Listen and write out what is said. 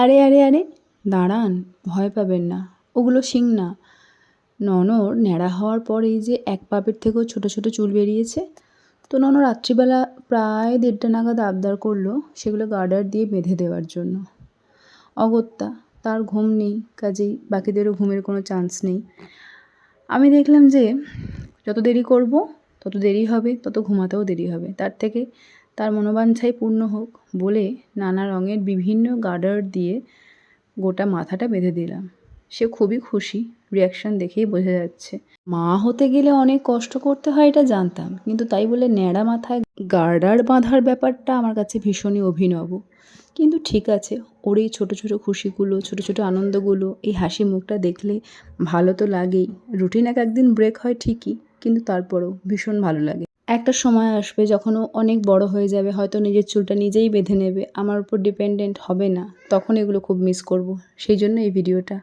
আরে আরে আরে, দাঁড়ান, ভয় পাবেন না, ওগুলো শিং না। ননর ন্যাড়া হওয়ার পর এই যে এক পাপের থেকেও ছোট ছোট চুল বেরিয়েছে, তো নন রাত্রিবেলা প্রায় 1:30টা নাগাদ আবদার করলো সেগুলো গার্ডার দিয়ে বেঁধে দেওয়ার জন্য। অগত্যা তার ঘুম নেই, কাজেই বাকিদেরও ঘুমের কোনো চান্স নেই। আমি দেখলাম যে যত দেরি করব তত দেরি হবে, তত ঘুমাতেও দেরি হবে, তার থেকে তার মনোবাঞ্ছাই পূর্ণ হোক বলে নানা রঙের বিভিন্ন গার্ডার দিয়ে গোটা মাথাটা বেঁধে দিলাম। সে খুবই খুশি, রিয়াকশান দেখেই বোঝা যাচ্ছে। মা হতে গেলে অনেক কষ্ট করতে হয় এটা জানতাম, কিন্তু তাই বলে ন্যাড়া মাথায় গার্ডার বাঁধার ব্যাপারটা আমার কাছে ভীষণই অভিনব। কিন্তু ঠিক আছে, ওর এই ছোটো ছোটো খুশিগুলো, ছোটো ছোটো আনন্দগুলো, এই হাসি মুখটা দেখলে ভালো তো লাগেই। রুটিন একদিন ব্রেক হয় ঠিকই, কিন্তু তারপরেও ভীষণ ভালো লাগে। একটা সময় আসবে যখন ও অনেক বড় হয়ে যাবে, হয়তো নিজের চুলটা নিজেই বেঁধে নেবে, আমার উপর ডিপেন্ডেন্ট হবে না, তখন এগুলো খুব মিস করব। সেই জন্য এই ভিডিওটা।